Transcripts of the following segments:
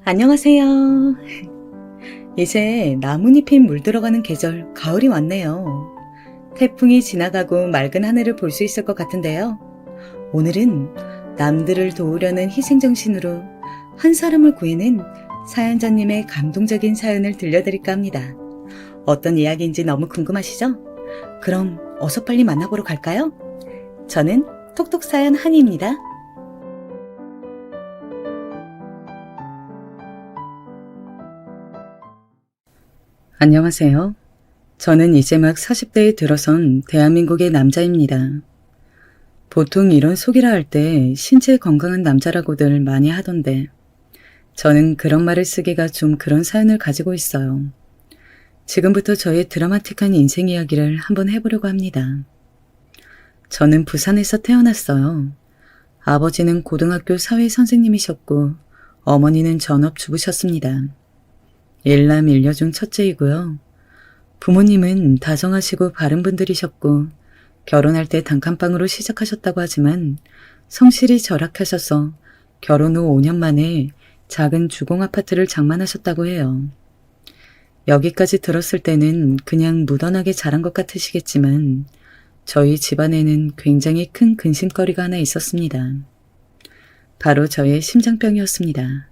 안녕하세요. 이제 나뭇잎이 물들어가는 계절, 가을이 왔네요. 태풍이 지나가고 맑은 하늘을 볼 수 있을 것 같은데요. 오늘은 남들을 도우려는 희생정신으로 한 사람을 구해낸 사연자님의 감동적인 사연을 들려드릴까 합니다. 어떤 이야기인지 너무 궁금하시죠? 그럼 어서 빨리 만나보러 갈까요? 저는 톡톡사연 한이입니다. 안녕하세요. 저는 이제 막 40대에 들어선 대한민국의 남자입니다. 보통 이런 소개를 할 때 신체 건강한 남자라고들 많이 하던데 저는 그런 말을 쓰기가 좀 그런 사연을 가지고 있어요. 지금부터 저의 드라마틱한 인생 이야기를 한번 해보려고 합니다. 저는 부산에서 태어났어요. 아버지는 고등학교 사회 선생님이셨고 어머니는 전업주부셨습니다. 일남 일녀 중 첫째이고요. 부모님은 다정하시고 바른 분들이셨고 결혼할 때 단칸방으로 시작하셨다고 하지만 성실히 절약하셔서 결혼 후 5년 만에 작은 주공 아파트를 장만하셨다고 해요. 여기까지 들었을 때는 그냥 무던하게 자란 것 같으시겠지만 저희 집안에는 굉장히 큰 근심거리가 하나 있었습니다. 바로 저의 심장병이었습니다.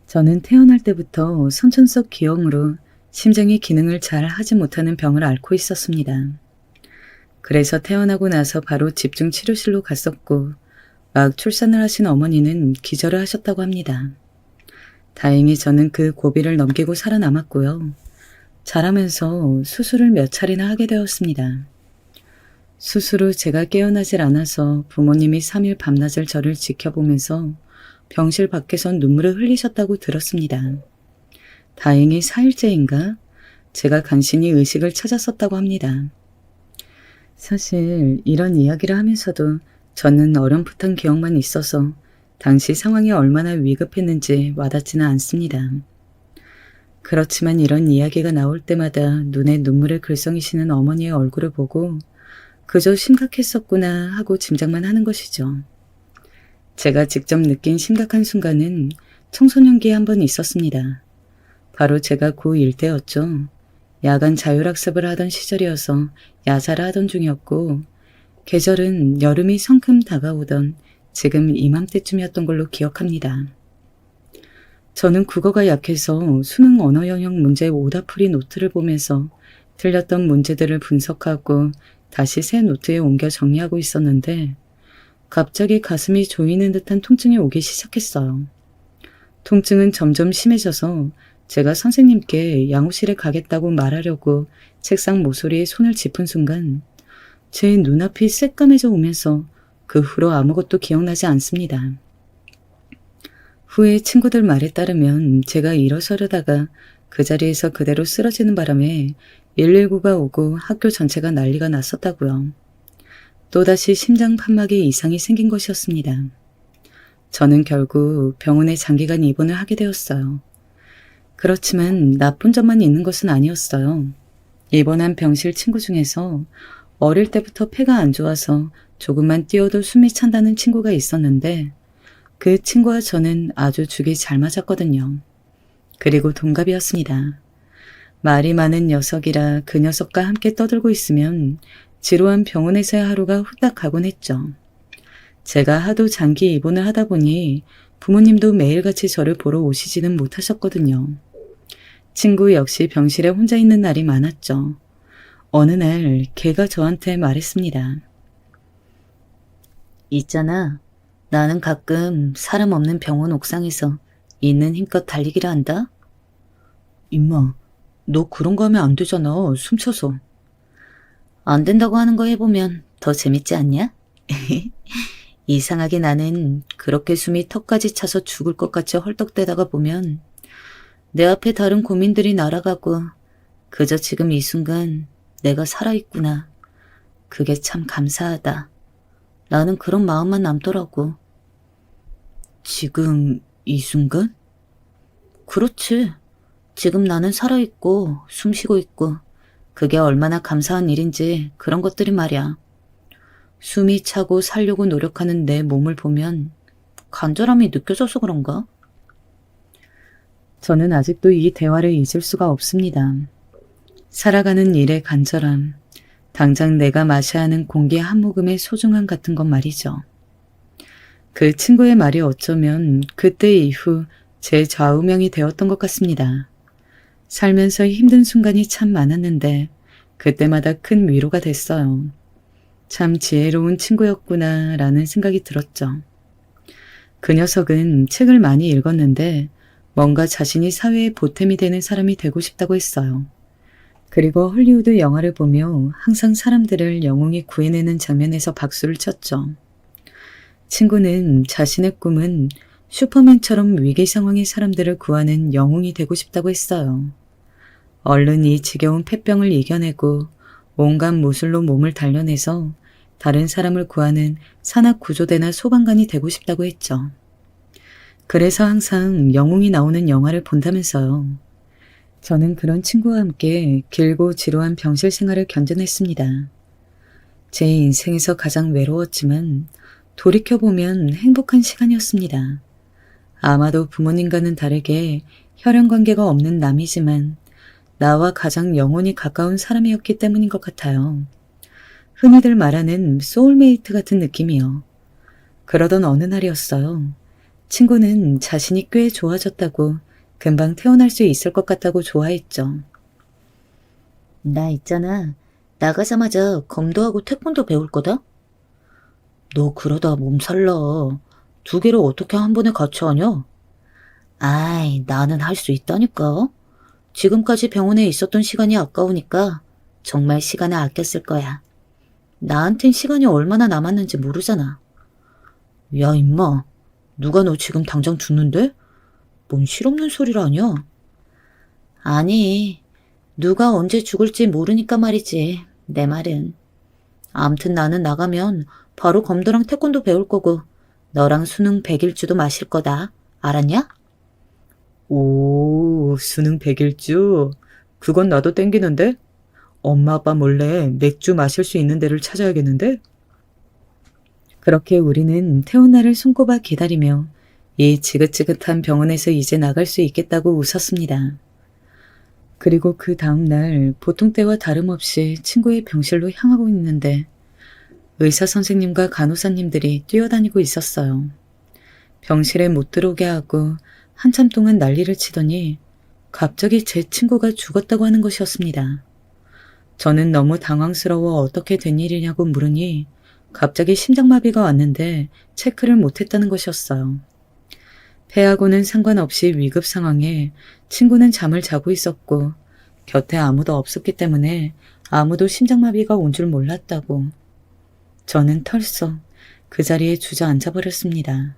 저는 태어날 때부터 선천성 기형으로 심장의 기능을 잘 하지 못하는 병을 앓고 있었습니다. 그래서 태어나고 나서 바로 집중치료실로 갔었고 막 출산을 하신 어머니는 기절을 하셨다고 합니다. 다행히 저는 그 고비를 넘기고 살아남았고요. 자라면서 수술을 몇 차례나 하게 되었습니다. 수술 후 제가 깨어나질 않아서 부모님이 3일 밤낮을 저를 지켜보면서 병실 밖에선 눈물을 흘리셨다고 들었습니다. 다행히 4일째인가 제가 간신히 의식을 찾았었다고 합니다. 사실 이런 이야기를 하면서도 저는 어렴풋한 기억만 있어서 당시 상황이 얼마나 위급했는지 와닿지는 않습니다. 그렇지만 이런 이야기가 나올 때마다 눈에 눈물을 글썽이시는 어머니의 얼굴을 보고 그저 심각했었구나 하고 짐작만 하는 것이죠. 제가 직접 느낀 심각한 순간은 청소년기에 한 번 있었습니다. 바로 제가 고1 때였죠. 야간 자율학습을 하던 시절이어서 야자를 하던 중이었고 계절은 여름이 성큼 다가오던 지금 이맘때쯤이었던 걸로 기억합니다. 저는 국어가 약해서 수능 언어 영역 문제 오답풀이 노트를 보면서 틀렸던 문제들을 분석하고 다시 새 노트에 옮겨 정리하고 있었는데 갑자기 가슴이 조이는 듯한 통증이 오기 시작했어요. 통증은 점점 심해져서 제가 선생님께 양호실에 가겠다고 말하려고 책상 모서리에 손을 짚은 순간 제 눈앞이 새까매져 오면서 그 후로 아무것도 기억나지 않습니다. 후에 친구들 말에 따르면 제가 일어서려다가 그 자리에서 그대로 쓰러지는 바람에 119가 오고 학교 전체가 난리가 났었다고요. 또다시 심장 판막에 이상이 생긴 것이었습니다. 저는 결국 병원에 장기간 입원을 하게 되었어요. 그렇지만 나쁜 점만 있는 것은 아니었어요. 입원한 병실 친구 중에서 어릴 때부터 폐가 안 좋아서 조금만 뛰어도 숨이 찬다는 친구가 있었는데 그 친구와 저는 아주 죽이 잘 맞았거든요. 그리고 동갑이었습니다. 말이 많은 녀석이라 그 녀석과 함께 떠들고 있으면 지루한 병원에서의 하루가 후딱 가곤 했죠. 제가 하도 장기 입원을 하다 보니 부모님도 매일같이 저를 보러 오시지는 못하셨거든요. 친구 역시 병실에 혼자 있는 날이 많았죠. 어느 날 걔가 저한테 말했습니다. 있잖아. 나는 가끔 사람 없는 병원 옥상에서 있는 힘껏 달리기를 한다. 임마, 너 그런 거 하면 안 되잖아. 숨쳐서. 안 된다고 하는 거 해보면 더 재밌지 않냐? 이상하게 나는 그렇게 숨이 턱까지 차서 죽을 것 같이 헐떡대다가 보면 내 앞에 다른 고민들이 날아가고 그저 지금 이 순간 내가 살아있구나. 그게 참 감사하다. 나는 그런 마음만 남더라고. 지금 이 순간? 그렇지. 지금 나는 살아있고 숨 쉬고 있고 그게 얼마나 감사한 일인지 그런 것들이 말이야. 숨이 차고 살려고 노력하는 내 몸을 보면 간절함이 느껴져서 그런가? 저는 아직도 이 대화를 잊을 수가 없습니다. 살아가는 일의 간절함, 당장 내가 마셔야 하는 공기 한 모금의 소중함 같은 것 말이죠. 그 친구의 말이 어쩌면 그때 이후 제 좌우명이 되었던 것 같습니다. 살면서 힘든 순간이 참 많았는데 그때마다 큰 위로가 됐어요. 참 지혜로운 친구였구나 라는 생각이 들었죠. 그 녀석은 책을 많이 읽었는데 뭔가 자신이 사회에 보탬이 되는 사람이 되고 싶다고 했어요. 그리고 헐리우드 영화를 보며 항상 사람들을 영웅이 구해내는 장면에서 박수를 쳤죠. 친구는 자신의 꿈은 슈퍼맨처럼 위기 상황의 사람들을 구하는 영웅이 되고 싶다고 했어요. 얼른 이 지겨운 폐병을 이겨내고 온갖 무술로 몸을 단련해서 다른 사람을 구하는 산악구조대나 소방관이 되고 싶다고 했죠. 그래서 항상 영웅이 나오는 영화를 본다면서요. 저는 그런 친구와 함께 길고 지루한 병실 생활을 견뎌냈습니다. 제 인생에서 가장 외로웠지만 돌이켜보면 행복한 시간이었습니다. 아마도 부모님과는 다르게 혈연관계가 없는 남이지만 나와 가장 영혼이 가까운 사람이었기 때문인 것 같아요. 흔히들 말하는 소울메이트 같은 느낌이요. 그러던 어느 날이었어요. 친구는 자신이 꽤 좋아졌다고 금방 태어날 수 있을 것 같다고 좋아했죠. 나 있잖아. 나가자마자 검도하고 태권도 배울 거다? 너 그러다 몸살나. 두 개를 어떻게 한 번에 같이 하냐? 아이, 나는 할 수 있다니까. 지금까지 병원에 있었던 시간이 아까우니까 정말 시간을 아꼈을 거야. 나한텐 시간이 얼마나 남았는지 모르잖아. 야, 임마. 누가 너 지금 당장 죽는데? 뭔 실없는 소리를 하냐? 아니, 누가 언제 죽을지 모르니까 말이지. 내 말은. 암튼 나는 나가면 바로 검도랑 태권도 배울 거고 너랑 수능 100일주도 마실 거다. 알았냐? 오, 수능 100일주? 그건 나도 땡기는데? 엄마 아빠 몰래 맥주 마실 수 있는 데를 찾아야겠는데? 그렇게 우리는 태어나를 손꼽아 기다리며 이 지긋지긋한 병원에서 이제 나갈 수 있겠다고 웃었습니다. 그리고 그 다음날 보통 때와 다름없이 친구의 병실로 향하고 있는데 의사 선생님과 간호사님들이 뛰어다니고 있었어요. 병실에 못 들어오게 하고 한참 동안 난리를 치더니 갑자기 제 친구가 죽었다고 하는 것이었습니다. 저는 너무 당황스러워 어떻게 된 일이냐고 물으니 갑자기 심장마비가 왔는데 체크를 못했다는 것이었어요. 폐하고는 상관없이 위급 상황에 친구는 잠을 자고 있었고 곁에 아무도 없었기 때문에 아무도 심장마비가 온 줄 몰랐다고. 저는 털썩 그 자리에 주저앉아 버렸습니다.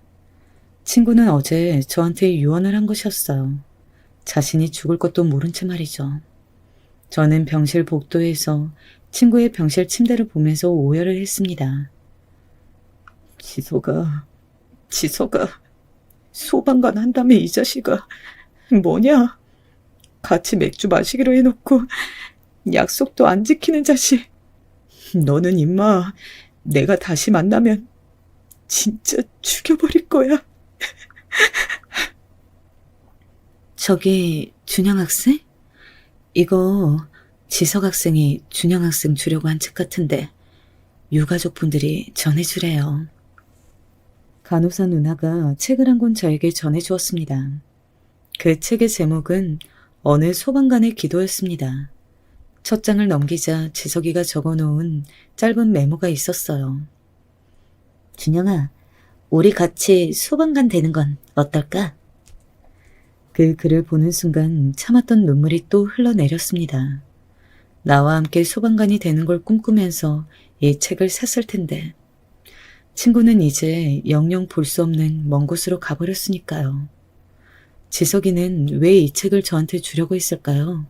친구는 어제 저한테 유언을 한 것이었어요. 자신이 죽을 것도 모른 채 말이죠. 저는 병실 복도에서 친구의 병실 침대를 보면서 오열을 했습니다. 지소가 소방관 한다며 이 자식아. 뭐냐? 같이 맥주 마시기로 해놓고 약속도 안 지키는 자식. 너는 임마 내가 다시 만나면 진짜 죽여버릴 거야. 저기 준영 학생? 이거 지석 학생이 준영 학생 주려고 한 책 같은데 유가족분들이 전해주래요. 간호사 누나가 책을 한 권 저에게 전해주었습니다. 그 책의 제목은 어느 소방관의 기도였습니다. 첫 장을 넘기자 지석이가 적어놓은 짧은 메모가 있었어요. 준영아, 우리 같이 소방관 되는 건 어떨까? 그 글을 보는 순간 참았던 눈물이 또 흘러내렸습니다. 나와 함께 소방관이 되는 걸 꿈꾸면서 이 책을 샀을 텐데 친구는 이제 영영 볼 수 없는 먼 곳으로 가버렸으니까요. 지석이는 왜 이 책을 저한테 주려고 했을까요?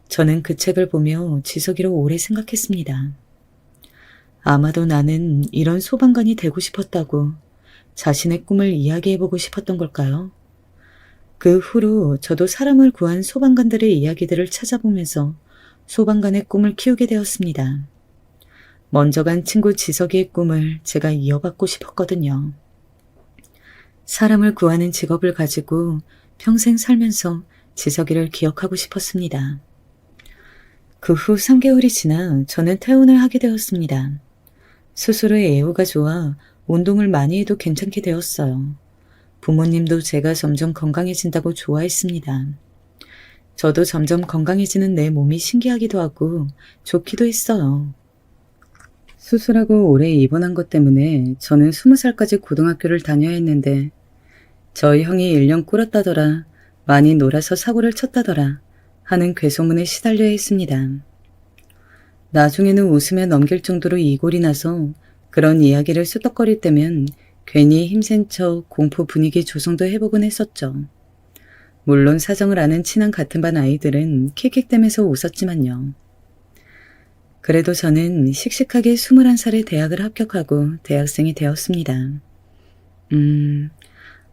저는 그 책을 보며 지석이를 오래 생각했습니다. 아마도 나는 이런 소방관이 되고 싶었다고 자신의 꿈을 이야기해보고 싶었던 걸까요? 그 후로 저도 사람을 구한 소방관들의 이야기들을 찾아보면서 소방관의 꿈을 키우게 되었습니다. 먼저 간 친구 지석이의 꿈을 제가 이어받고 싶었거든요. 사람을 구하는 직업을 가지고 평생 살면서 지석이를 기억하고 싶었습니다. 그 후 3개월이 지나 저는 퇴원을 하게 되었습니다. 스스로 애호가 좋아 운동을 많이 해도 괜찮게 되었어요. 부모님도 제가 점점 건강해진다고 좋아했습니다. 저도 점점 건강해지는 내 몸이 신기하기도 하고 좋기도 했어요. 수술하고 오래 입원한 것 때문에 저는 20살까지 고등학교를 다녀야 했는데 저희 형이 1년 꿇었다더라, 많이 놀아서 사고를 쳤다더라 하는 괴소문에 시달려야 했습니다. 나중에는 웃으며 넘길 정도로 이골이 나서 그런 이야기를 수덕거릴 때면 괜히 힘센 척 공포 분위기 조성도 해보곤 했었죠. 물론 사정을 아는 친한 같은 반 아이들은 킥킥대면서 웃었지만요. 그래도 저는 씩씩하게 21살에 대학을 합격하고 대학생이 되었습니다.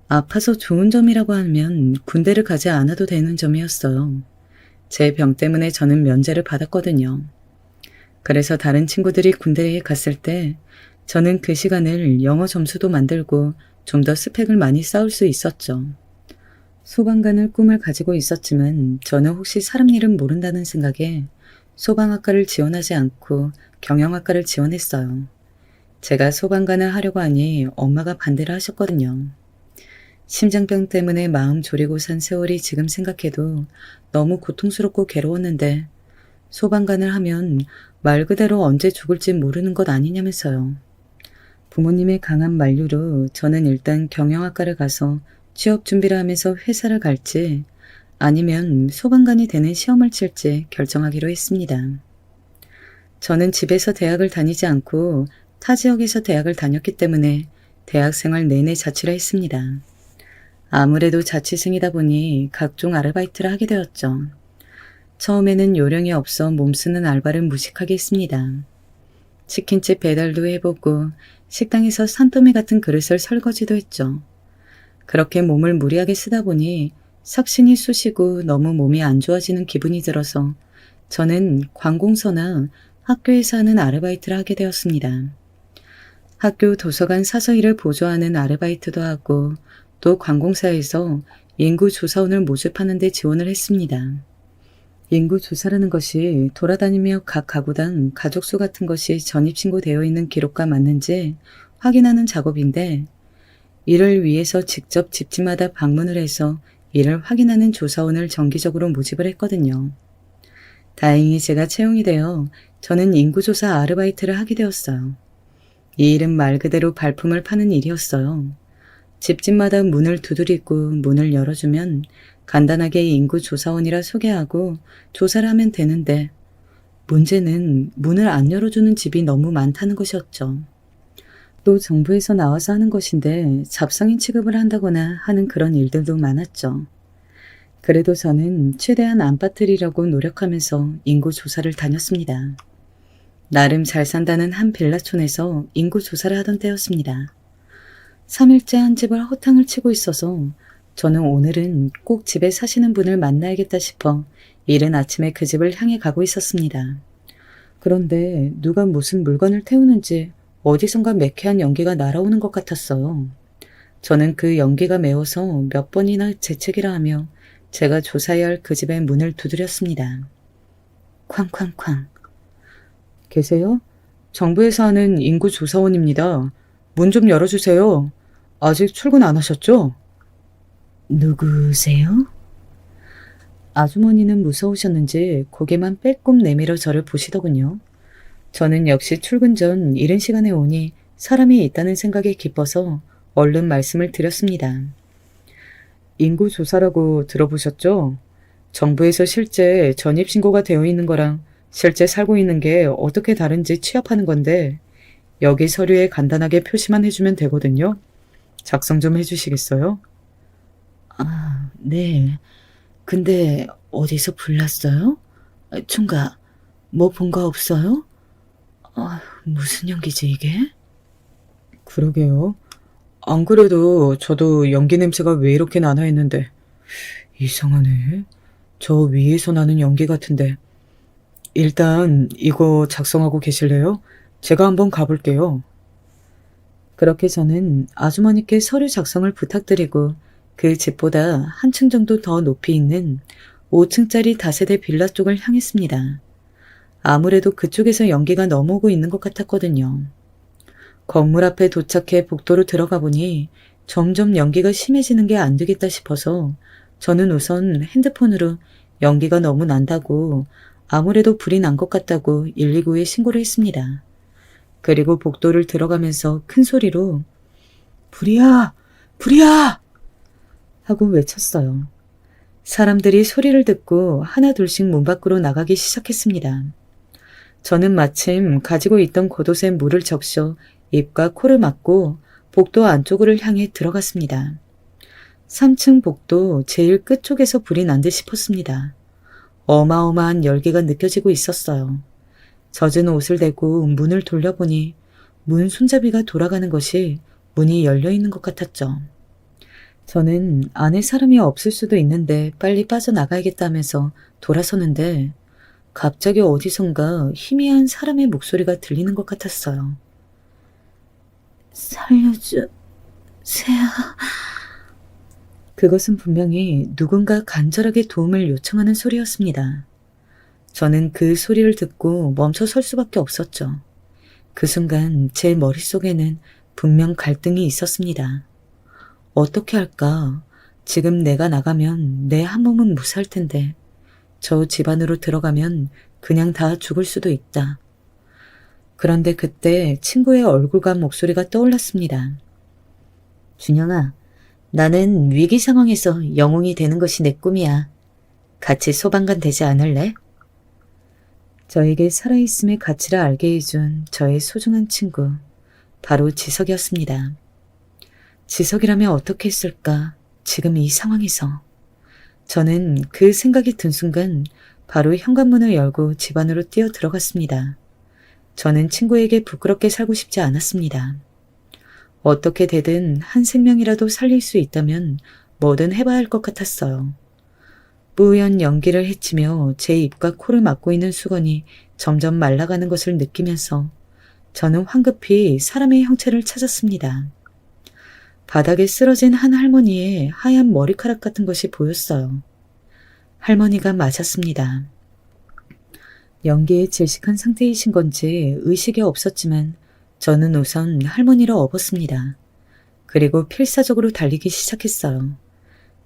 아파서 좋은 점이라고 하면 군대를 가지 않아도 되는 점이었어요. 제 병 때문에 저는 면제를 받았거든요. 그래서 다른 친구들이 군대에 갔을 때 저는 그 시간을 영어 점수도 만들고 좀 더 스펙을 많이 쌓을 수 있었죠. 소방관을 꿈을 가지고 있었지만 저는 혹시 사람 일은 모른다는 생각에 소방학과를 지원하지 않고 경영학과를 지원했어요. 제가 소방관을 하려고 하니 엄마가 반대를 하셨거든요. 심장병 때문에 마음 졸이고 산 세월이 지금 생각해도 너무 고통스럽고 괴로웠는데 소방관을 하면 말 그대로 언제 죽을지 모르는 것 아니냐면서요. 부모님의 강한 만류로 저는 일단 경영학과를 가서 취업 준비를 하면서 회사를 갈지 아니면 소방관이 되는 시험을 칠지 결정하기로 했습니다. 저는 집에서 대학을 다니지 않고 타 지역에서 대학을 다녔기 때문에 대학 생활 내내 자취를 했습니다. 아무래도 자취생이다 보니 각종 아르바이트를 하게 되었죠. 처음에는 요령이 없어 몸쓰는 알바를 무식하게 했습니다. 치킨집 배달도 해보고 식당에서 산더미 같은 그릇을 설거지도 했죠. 그렇게 몸을 무리하게 쓰다 보니 삭신이 쑤시고 너무 몸이 안 좋아지는 기분이 들어서 저는 관공서나 학교에서 하는 아르바이트를 하게 되었습니다. 학교 도서관 사서일을 보조하는 아르바이트도 하고 또 관공사에서 인구조사원을 모집하는 데 지원을 했습니다. 인구조사라는 것이 돌아다니며 각 가구당 가족수 같은 것이 전입신고되어 있는 기록과 맞는지 확인하는 작업인데 이를 위해서 직접 집집마다 방문을 해서 이를 확인하는 조사원을 정기적으로 모집을 했거든요. 다행히 제가 채용이 되어 저는 인구조사 아르바이트를 하게 되었어요. 이 일은 말 그대로 발품을 파는 일이었어요. 집집마다 문을 두드리고 문을 열어주면 간단하게 인구조사원이라 소개하고 조사를 하면 되는데 문제는 문을 안 열어주는 집이 너무 많다는 것이었죠. 또 정부에서 나와서 하는 것인데 잡상인 취급을 한다거나 하는 그런 일들도 많았죠. 그래도 저는 최대한 안 빠뜨리려고 노력하면서 인구조사를 다녔습니다. 나름 잘 산다는 한 빌라촌에서 인구조사를 하던 때였습니다. 3일째 한 집을 허탕을 치고 있어서 저는 오늘은 꼭 집에 사시는 분을 만나야겠다 싶어 이른 아침에 그 집을 향해 가고 있었습니다. 그런데 누가 무슨 물건을 태우는지 어디선가 매캐한 연기가 날아오는 것 같았어요. 저는 그 연기가 매워서 몇 번이나 재채기라 하며 제가 조사해야 할 그 집의 문을 두드렸습니다. 쾅쾅쾅. 계세요? 정부에서 하는 인구조사원입니다. 문 좀 열어주세요. 아직 출근 안 하셨죠? 누구세요? 아주머니는 무서우셨는지 고개만 빼꼼 내밀어 저를 보시더군요. 저는 역시 출근 전 이른 시간에 오니 사람이 있다는 생각에 기뻐서 얼른 말씀을 드렸습니다. 인구조사라고 들어보셨죠? 정부에서 실제 전입신고가 되어 있는 거랑 실제 살고 있는 게 어떻게 다른지 취합하는 건데 여기 서류에 간단하게 표시만 해주면 되거든요. 작성 좀 해주시겠어요? 아, 네. 근데 어디서 불났어요? 총각, 뭐 본 거 없어요? 무슨 연기지 이게? 그러게요. 안 그래도 저도 연기 냄새가 왜 이렇게 나나 했는데 이상하네. 저 위에서 나는 연기 같은데. 일단 이거 작성하고 계실래요? 제가 한번 가볼게요. 그렇게 저는 아주머니께 서류 작성을 부탁드리고 그 집보다 한층 정도 더 높이 있는 5층짜리 다세대 빌라 쪽을 향했습니다. 아무래도 그쪽에서 연기가 넘어오고 있는 것 같았거든요. 건물 앞에 도착해 복도로 들어가 보니 점점 연기가 심해지는 게 안 되겠다 싶어서 저는 우선 핸드폰으로 연기가 너무 난다고, 아무래도 불이 난 것 같다고 119에 신고를 했습니다. 그리고 복도를 들어가면서 큰 소리로 불이야! 불이야! 하고 외쳤어요. 사람들이 소리를 듣고 하나 둘씩 문 밖으로 나가기 시작했습니다. 저는 마침 가지고 있던 겉옷에 물을 적셔 입과 코를 막고 복도 안쪽으로 향해 들어갔습니다. 3층 복도 제일 끝쪽에서 불이 난 듯 싶었습니다. 어마어마한 열기가 느껴지고 있었어요. 젖은 옷을 대고 문을 돌려보니 문 손잡이가 돌아가는 것이 문이 열려있는 것 같았죠. 저는 안에 사람이 없을 수도 있는데 빨리 빠져나가야겠다면서 돌아서는데 갑자기 어디선가 희미한 사람의 목소리가 들리는 것 같았어요. 살려주세요. 그것은 분명히 누군가 간절하게 도움을 요청하는 소리였습니다. 저는 그 소리를 듣고 멈춰 설 수밖에 없었죠. 그 순간 제 머릿속에는 분명 갈등이 있었습니다. 어떻게 할까? 지금 내가 나가면 내 한 몸은 무사할 텐데 저 집 안으로 들어가면 그냥 다 죽을 수도 있다. 그런데 그때 친구의 얼굴과 목소리가 떠올랐습니다. 준영아, 나는 위기 상황에서 영웅이 되는 것이 내 꿈이야. 같이 소방관 되지 않을래? 저에게 살아있음의 가치를 알게 해준 저의 소중한 친구, 바로 지석이었습니다. 지석이라면 어떻게 했을까? 지금 이 상황에서. 저는 그 생각이 든 순간 바로 현관문을 열고 집 안으로 뛰어 들어갔습니다. 저는 친구에게 부끄럽게 살고 싶지 않았습니다. 어떻게 되든 한 생명이라도 살릴 수 있다면 뭐든 해봐야 할 것 같았어요. 뿌연 연기를 헤치며 제 입과 코를 막고 있는 수건이 점점 말라가는 것을 느끼면서 저는 황급히 사람의 형체를 찾았습니다. 바닥에 쓰러진 한 할머니의 하얀 머리카락 같은 것이 보였어요. 할머니가 맞았습니다. 연기에 질식한 상태이신 건지 의식이 없었지만 저는 우선 할머니를 업었습니다. 그리고 필사적으로 달리기 시작했어요.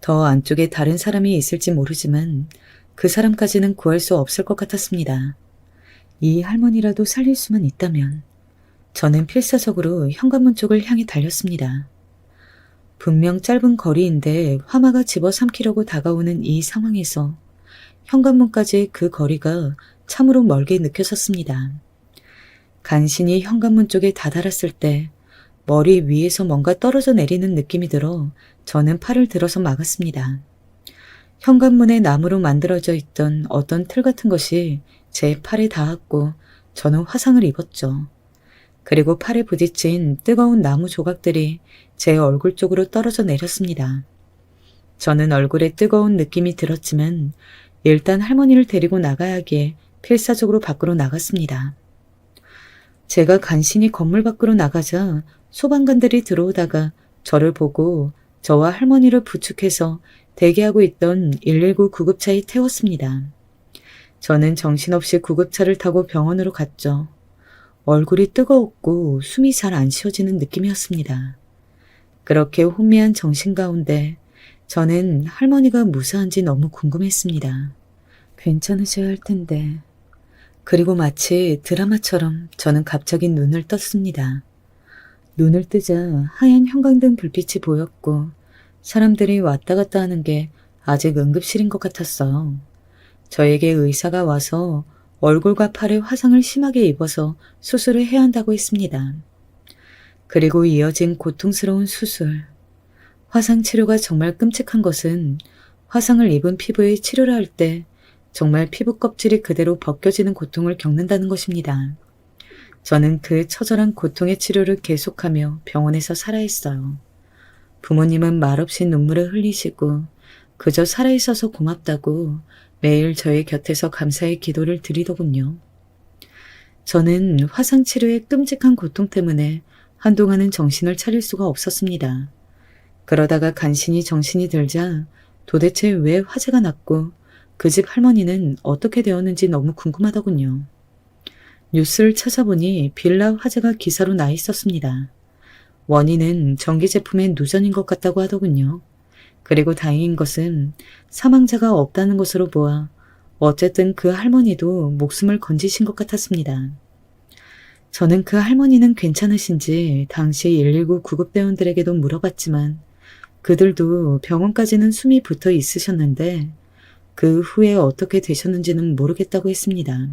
더 안쪽에 다른 사람이 있을지 모르지만 그 사람까지는 구할 수 없을 것 같았습니다. 이 할머니라도 살릴 수만 있다면. 저는 필사적으로 현관문 쪽을 향해 달렸습니다. 분명 짧은 거리인데 화마가 집어삼키려고 다가오는 이 상황에서 현관문까지의 그 거리가 참으로 멀게 느껴졌습니다. 간신히 현관문 쪽에 다다랐을 때 머리 위에서 뭔가 떨어져 내리는 느낌이 들어 저는 팔을 들어서 막았습니다. 현관문에 나무로 만들어져 있던 어떤 틀 같은 것이 제 팔에 닿았고 저는 화상을 입었죠. 그리고 팔에 부딪힌 뜨거운 나무 조각들이 제 얼굴 쪽으로 떨어져 내렸습니다. 저는 얼굴에 뜨거운 느낌이 들었지만 일단 할머니를 데리고 나가야 하기에 필사적으로 밖으로 나갔습니다. 제가 간신히 건물 밖으로 나가자 소방관들이 들어오다가 저를 보고 저와 할머니를 부축해서 대기하고 있던 119 구급차에 태웠습니다. 저는 정신없이 구급차를 타고 병원으로 갔죠. 얼굴이 뜨거웠고 숨이 잘 안 쉬어지는 느낌이었습니다. 그렇게 혼미한 정신 가운데 저는 할머니가 무사한지 너무 궁금했습니다. 괜찮으셔야 할 텐데. 그리고 마치 드라마처럼 저는 갑자기 눈을 떴습니다. 눈을 뜨자 하얀 형광등 불빛이 보였고 사람들이 왔다 갔다 하는 게 아직 응급실인 것 같았어요. 저에게 의사가 와서 얼굴과 팔에 화상을 심하게 입어서 수술을 해야 한다고 했습니다. 그리고 이어진 고통스러운 수술. 화상 치료가 정말 끔찍한 것은 화상을 입은 피부에 치료를 할 때 정말 피부 껍질이 그대로 벗겨지는 고통을 겪는다는 것입니다. 저는 그 처절한 고통의 치료를 계속하며 병원에서 살아있어요. 부모님은 말없이 눈물을 흘리시고 그저 살아있어서 고맙다고 매일 저의 곁에서 감사의 기도를 드리더군요. 저는 화상치료의 끔찍한 고통 때문에 한동안은 정신을 차릴 수가 없었습니다. 그러다가 간신히 정신이 들자 도대체 왜 화재가 났고 그 집 할머니는 어떻게 되었는지 너무 궁금하더군요. 뉴스를 찾아보니 빌라 화재가 기사로 나 있었습니다. 원인은 전기 제품의 누전인 것 같다고 하더군요. 그리고 다행인 것은 사망자가 없다는 것으로 보아 어쨌든 그 할머니도 목숨을 건지신 것 같았습니다. 저는 그 할머니는 괜찮으신지 당시 119 구급대원들에게도 물어봤지만 그들도 병원까지는 숨이 붙어 있으셨는데 그 후에 어떻게 되셨는지는 모르겠다고 했습니다.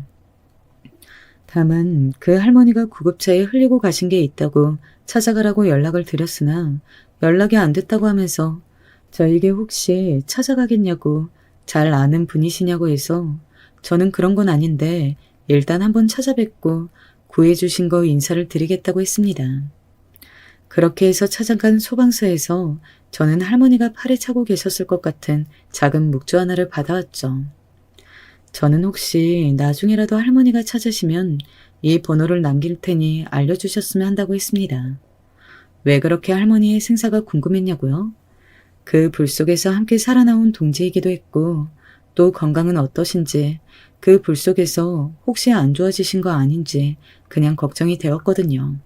다만 그 할머니가 구급차에 흘리고 가신 게 있다고 찾아가라고 연락을 드렸으나 연락이 안 됐다고 하면서 저에게 혹시 찾아가겠냐고 잘 아는 분이시냐고 해서 저는 그런 건 아닌데 일단 한번 찾아뵙고 구해주신 거 인사를 드리겠다고 했습니다. 그렇게 해서 찾아간 소방서에서 저는 할머니가 팔에 차고 계셨을 것 같은 작은 묵주 하나를 받아왔죠. 저는 혹시 나중에라도 할머니가 찾으시면 이 번호를 남길 테니 알려주셨으면 한다고 했습니다. 왜 그렇게 할머니의 생사가 궁금했냐고요? 그 불 속에서 함께 살아나온 동지이기도 했고 또 건강은 어떠신지 그 불 속에서 혹시 안 좋아지신 거 아닌지 그냥 걱정이 되었거든요.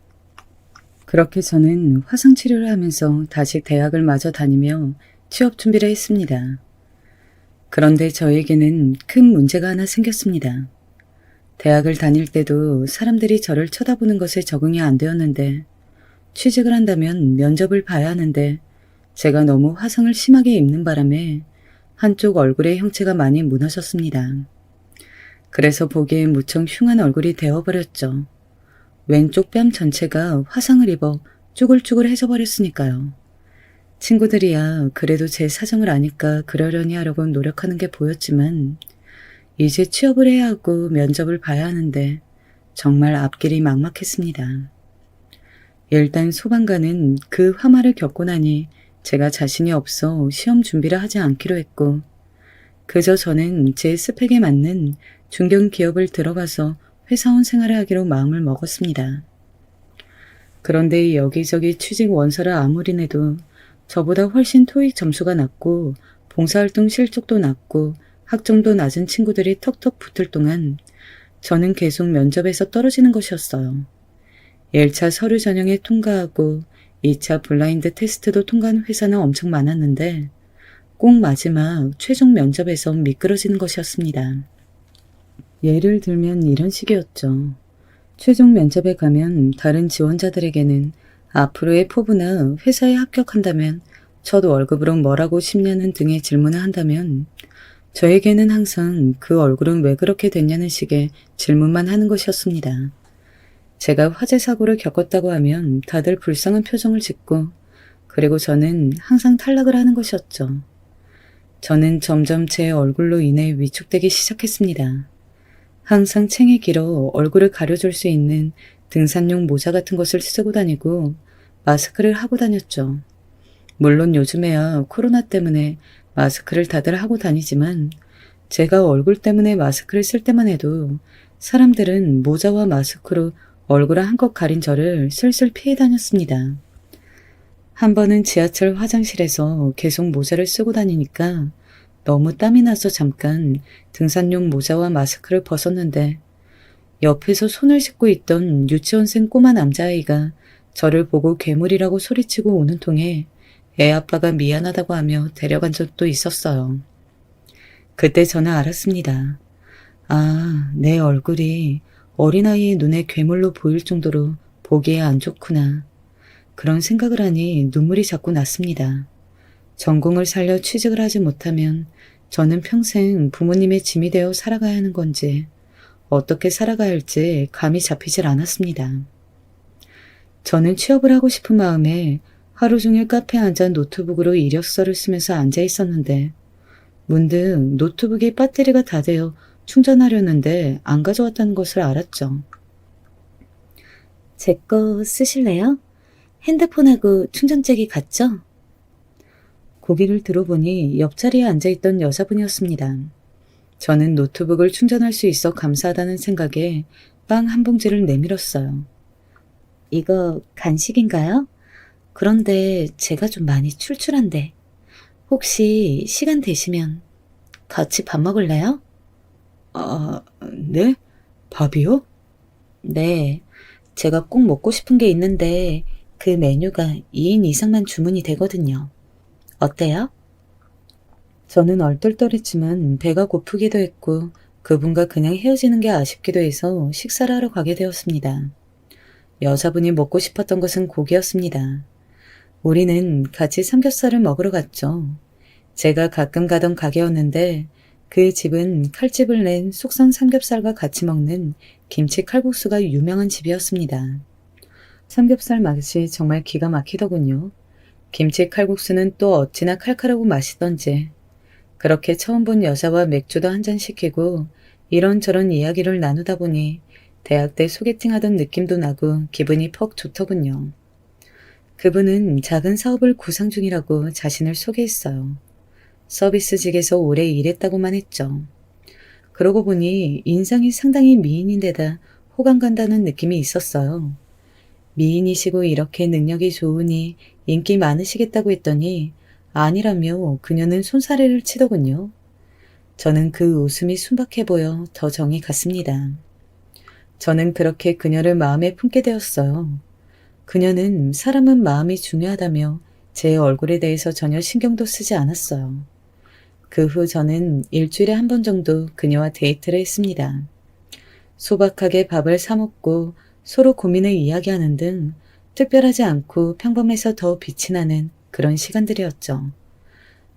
그렇게 저는 화상치료를 하면서 다시 대학을 마저 다니며 취업 준비를 했습니다. 그런데 저에게는 큰 문제가 하나 생겼습니다. 대학을 다닐 때도 사람들이 저를 쳐다보는 것에 적응이 안 되었는데 취직을 한다면 면접을 봐야 하는데 제가 너무 화상을 심하게 입는 바람에 한쪽 얼굴의 형체가 많이 무너졌습니다. 그래서 보기에 무척 흉한 얼굴이 되어버렸죠. 왼쪽 뺨 전체가 화상을 입어 쭈글쭈글해져 버렸으니까요. 친구들이야 그래도 제 사정을 아니까 그러려니 하려고 노력하는 게 보였지만 이제 취업을 해야 하고 면접을 봐야 하는데 정말 앞길이 막막했습니다. 일단 소방관은 그 화마를 겪고 나니 제가 자신이 없어 시험 준비를 하지 않기로 했고 그저 저는 제 스펙에 맞는 중견기업을 들어가서 회사원 생활을 하기로 마음을 먹었습니다. 그런데 여기저기 취직 원서를 아무리 내도 저보다 훨씬 토익 점수가 낮고 봉사활동 실적도 낮고 학점도 낮은 친구들이 턱턱 붙을 동안 저는 계속 면접에서 떨어지는 것이었어요. 1차 서류 전형에 통과하고 2차 블라인드 테스트도 통과한 회사는 엄청 많았는데 꼭 마지막 최종 면접에서 미끄러지는 것이었습니다. 예를 들면 이런 식이었죠. 최종 면접에 가면 다른 지원자들에게는 앞으로의 포부나 회사에 합격한다면 첫 월급으로 뭘 하고 싶냐는 등의 질문을 한다면 저에게는 항상 그 얼굴은 왜 그렇게 됐냐는 식의 질문만 하는 것이었습니다. 제가 화재 사고를 겪었다고 하면 다들 불쌍한 표정을 짓고 그리고 저는 항상 탈락을 하는 것이었죠. 저는 점점 제 얼굴로 인해 위축되기 시작했습니다. 항상 챙이 길어 얼굴을 가려줄 수 있는 등산용 모자 같은 것을 쓰고 다니고 마스크를 하고 다녔죠. 물론 요즘에야 코로나 때문에 마스크를 다들 하고 다니지만 제가 얼굴 때문에 마스크를 쓸 때만 해도 사람들은 모자와 마스크로 얼굴을 한껏 가린 저를 슬슬 피해 다녔습니다. 한 번은 지하철 화장실에서 계속 모자를 쓰고 다니니까 너무 땀이 나서 잠깐 등산용 모자와 마스크를 벗었는데 옆에서 손을 씻고 있던 유치원생 꼬마 남자아이가 저를 보고 괴물이라고 소리치고 오는 통에 애 아빠가 미안하다고 하며 데려간 적도 있었어요. 그때 저는 알았습니다. 아, 내 얼굴이 어린아이의 눈에 괴물로 보일 정도로 보기에 안 좋구나. 그런 생각을 하니 눈물이 자꾸 났습니다. 전공을 살려 취직을 하지 못하면 저는 평생 부모님의 짐이 되어 살아가야 하는 건지 어떻게 살아가야 할지 감이 잡히질 않았습니다. 저는 취업을 하고 싶은 마음에 하루 종일 카페에 앉아 노트북으로 이력서를 쓰면서 앉아 있었는데 문득 노트북이 배터리가 다 되어 충전하려는데 안 가져왔다는 것을 알았죠. 제 거 쓰실래요? 핸드폰하고 충전잭이 같죠? 고개를 들어보니 옆자리에 앉아있던 여자분이었습니다. 저는 노트북을 충전할 수 있어 감사하다는 생각에 빵 한 봉지를 내밀었어요. 이거 간식인가요? 그런데 제가 좀 많이 출출한데 혹시 시간 되시면 같이 밥 먹을래요? 아, 네? 밥이요? 네, 제가 꼭 먹고 싶은 게 있는데 그 메뉴가 2인 이상만 주문이 되거든요. 어때요? 저는 얼떨떨했지만 배가 고프기도 했고 그분과 그냥 헤어지는 게 아쉽기도 해서 식사를 하러 가게 되었습니다. 여자분이 먹고 싶었던 것은 고기였습니다. 우리는 같이 삼겹살을 먹으러 갔죠. 제가 가끔 가던 가게였는데 그 집은 칼집을 낸 숙성 삼겹살과 같이 먹는 김치 칼국수가 유명한 집이었습니다. 삼겹살 맛이 정말 기가 막히더군요. 김치 칼국수는 또 어찌나 칼칼하고 맛있던지. 그렇게 처음 본 여자와 맥주도 한 잔 시키고 이런저런 이야기를 나누다 보니 대학 때 소개팅하던 느낌도 나고 기분이 퍽 좋더군요. 그분은 작은 사업을 구상 중이라고 자신을 소개했어요. 서비스직에서 오래 일했다고만 했죠. 그러고 보니 인상이 상당히 미인인데다 호감 간다는 느낌이 있었어요. 미인이시고 이렇게 능력이 좋으니 인기 많으시겠다고 했더니 아니라며 그녀는 손사래를 치더군요. 저는 그 웃음이 순박해 보여 더 정이 갔습니다. 저는 그렇게 그녀를 마음에 품게 되었어요. 그녀는 사람은 마음이 중요하다며 제 얼굴에 대해서 전혀 신경도 쓰지 않았어요. 그 후 저는 일주일에 한 번 정도 그녀와 데이트를 했습니다. 소박하게 밥을 사 먹고 서로 고민을 이야기하는 등 특별하지 않고 평범해서 더 빛이 나는 그런 시간들이었죠.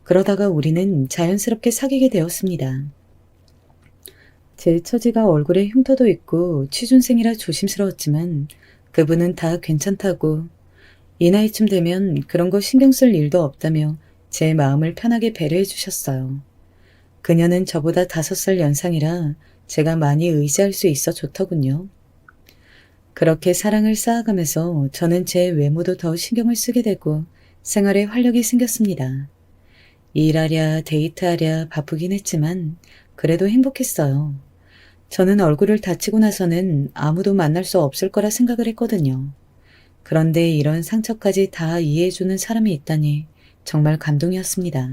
그러다가 우리는 자연스럽게 사귀게 되었습니다. 제 처지가 얼굴에 흉터도 있고 취준생이라 조심스러웠지만 그분은 다 괜찮다고 이 나이쯤 되면 그런 거 신경 쓸 일도 없다며 제 마음을 편하게 배려해 주셨어요. 그녀는 저보다 5살 연상이라 제가 많이 의지할 수 있어 좋더군요. 그렇게 사랑을 쌓아가면서 저는 제 외모도 더 신경을 쓰게 되고 생활에 활력이 생겼습니다. 일하랴 데이트하랴 바쁘긴 했지만 그래도 행복했어요. 저는 얼굴을 다치고 나서는 아무도 만날 수 없을 거라 생각을 했거든요. 그런데 이런 상처까지 다 이해해주는 사람이 있다니 정말 감동이었습니다.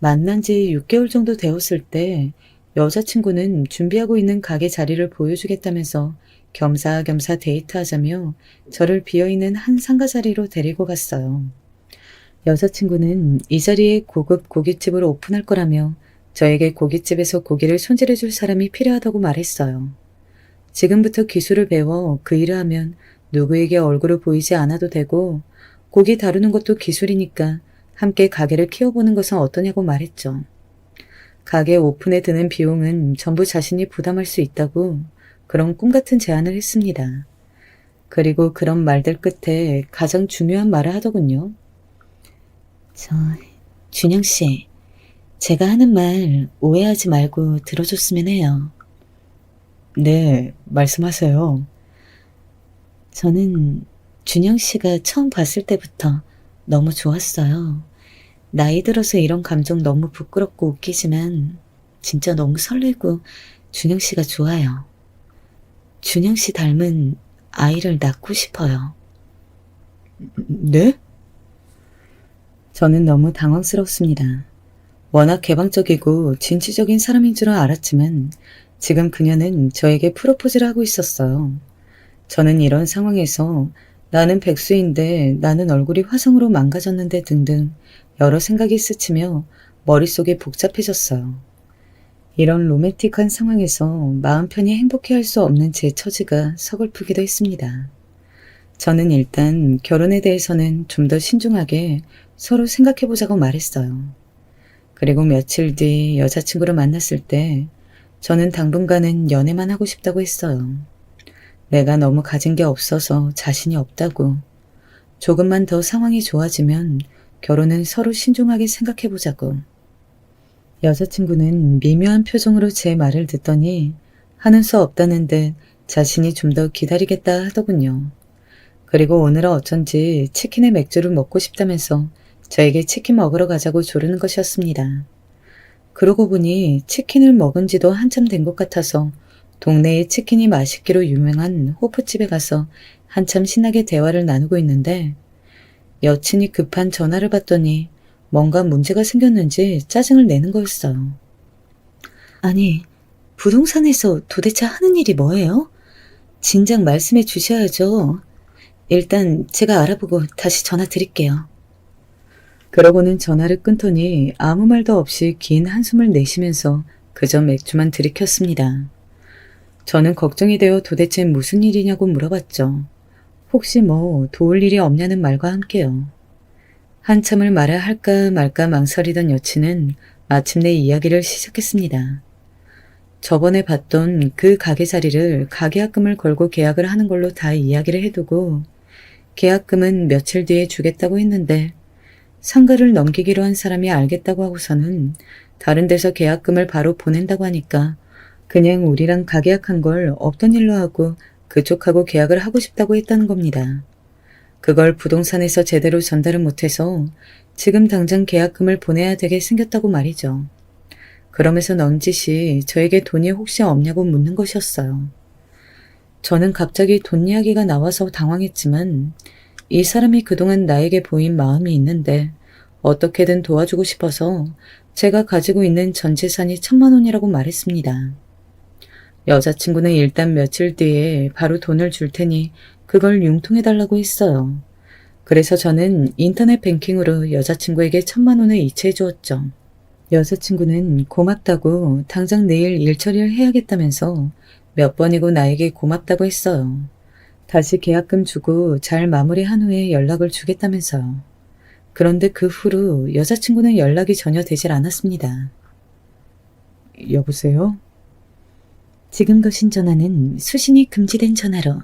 만난 지 6개월 정도 되었을 때 여자친구는 준비하고 있는 가게 자리를 보여주겠다면서 겸사겸사 데이트하자며 저를 비어있는 한 상가 자리로 데리고 갔어요. 여자친구는 이 자리에 고급 고깃집을 오픈할 거라며 저에게 고깃집에서 고기를 손질해 줄 사람이 필요하다고 말했어요. 지금부터 기술을 배워 그 일을 하면 누구에게 얼굴을 보이지 않아도 되고 고기 다루는 것도 기술이니까 함께 가게를 키워보는 것은 어떠냐고 말했죠. 가게 오픈에 드는 비용은 전부 자신이 부담할 수 있다고 그런 꿈같은 제안을 했습니다. 그리고 그런 말들 끝에 가장 중요한 말을 하더군요. 준영 씨, 제가 하는 말 오해하지 말고 들어줬으면 해요. 네, 말씀하세요. 저는 준영 씨가 처음 봤을 때부터 너무 좋았어요. 나이 들어서 이런 감정 너무 부끄럽고 웃기지만 진짜 너무 설레고 준영 씨가 좋아요. 준영 씨 닮은 아이를 낳고 싶어요. 네? 저는 너무 당황스럽습니다. 워낙 개방적이고 진취적인 사람인 줄은 알았지만 지금 그녀는 저에게 프로포즈를 하고 있었어요. 저는 이런 상황에서 나는 백수인데 나는 얼굴이 화성으로 망가졌는데 등등 여러 생각이 스치며 머릿속이 복잡해졌어요. 이런 로맨틱한 상황에서 마음 편히 행복해할 수 없는 제 처지가 서글프기도 했습니다. 저는 일단 결혼에 대해서는 좀 더 신중하게 서로 생각해보자고 말했어요. 그리고 며칠 뒤 여자친구를 만났을 때 저는 당분간은 연애만 하고 싶다고 했어요. 내가 너무 가진 게 없어서 자신이 없다고. 조금만 더 상황이 좋아지면 결혼은 서로 신중하게 생각해보자고. 여자친구는 미묘한 표정으로 제 말을 듣더니 하는 수 없다는 듯 자신이 좀 더 기다리겠다 하더군요. 그리고 오늘은 어쩐지 치킨에 맥주를 먹고 싶다면서 저에게 치킨 먹으러 가자고 조르는 것이었습니다. 그러고 보니 치킨을 먹은 지도 한참 된 것 같아서 동네에 치킨이 맛있기로 유명한 호프집에 가서 한참 신나게 대화를 나누고 있는데 여친이 급한 전화를 받더니 뭔가 문제가 생겼는지 짜증을 내는 거였어요. 아니, 부동산에서 도대체 하는 일이 뭐예요? 진작 말씀해 주셔야죠. 일단 제가 알아보고 다시 전화 드릴게요. 그러고는 전화를 끊더니 아무 말도 없이 긴 한숨을 내쉬면서 그저 맥주만 들이켰습니다. 저는 걱정이 되어 도대체 무슨 일이냐고 물어봤죠. 혹시 뭐 도울 일이 없냐는 말과 함께요. 한참을 말해야 할까 말까 망설이던 여친은 마침내 이야기를 시작했습니다. 저번에 봤던 그 가게 자리를 가계약금을 걸고 계약을 하는 걸로 다 이야기를 해두고 계약금은 며칠 뒤에 주겠다고 했는데 상가를 넘기기로 한 사람이 알겠다고 하고서는 다른 데서 계약금을 바로 보낸다고 하니까 그냥 우리랑 가계약한 걸 없던 일로 하고 그쪽하고 계약을 하고 싶다고 했다는 겁니다. 그걸 부동산에서 제대로 전달을 못해서 지금 당장 계약금을 보내야 되게 생겼다고 말이죠. 그러면서 넌지시 저에게 돈이 혹시 없냐고 묻는 것이었어요. 저는 갑자기 돈 이야기가 나와서 당황했지만 이 사람이 그동안 나에게 보인 마음이 있는데 어떻게든 도와주고 싶어서 제가 가지고 있는 전 재산이 1,000만 원이라고 말했습니다. 여자친구는 일단 며칠 뒤에 바로 돈을 줄 테니 그걸 융통해달라고 했어요. 그래서 저는 인터넷 뱅킹으로 여자친구에게 1,000만 원을 이체해 주었죠. 여자친구는 고맙다고 당장 내일 일 처리를 해야겠다면서 몇 번이고 나에게 고맙다고 했어요. 다시 계약금 주고 잘 마무리한 후에 연락을 주겠다면서요. 그런데 그 후로 여자친구는 연락이 전혀 되질 않았습니다. 여보세요? 지금 거신 전화는 수신이 금지된 전화로.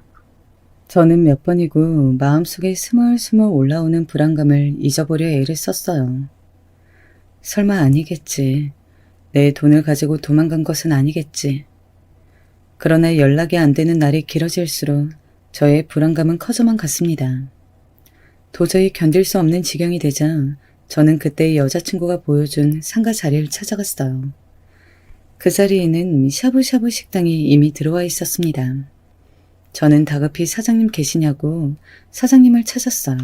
저는 몇 번이고 마음속에 스멀스멀 올라오는 불안감을 잊어보려 애를 썼어요. 설마 아니겠지. 내 돈을 가지고 도망간 것은 아니겠지. 그러나 연락이 안 되는 날이 길어질수록 저의 불안감은 커져만 갔습니다. 도저히 견딜 수 없는 지경이 되자 저는 그때 여자친구가 보여준 상가 자리를 찾아갔어요. 그 자리에는 샤브샤브 식당이 이미 들어와 있었습니다. 저는 다급히 사장님 계시냐고 사장님을 찾았어요.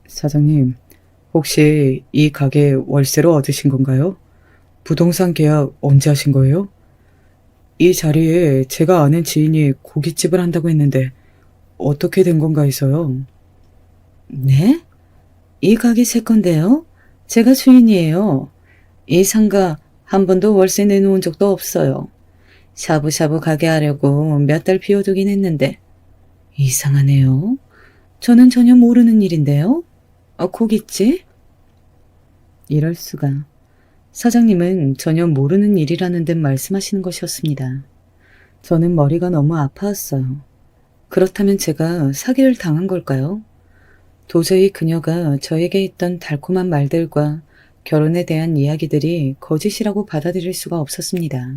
사장님, 혹시 이 가게 월세로 얻으신 건가요? 부동산 계약 언제 하신 거예요? 이 자리에 제가 아는 지인이 고깃집을 한다고 했는데 어떻게 된 건가 해서요. 네? 이 가게 제 건데요? 제가 주인이에요. 이 상가 한 번도 월세 내놓은 적도 없어요. 샤브샤브 가게 하려고 몇 달 비워두긴 했는데 이상하네요. 저는 전혀 모르는 일인데요. 고깃집? 이럴 수가. 사장님은 전혀 모르는 일이라는 듯 말씀하시는 것이었습니다. 저는 머리가 너무 아파왔어요. 그렇다면 제가 사기를 당한 걸까요? 도저히 그녀가 저에게 했던 달콤한 말들과 결혼에 대한 이야기들이 거짓이라고 받아들일 수가 없었습니다.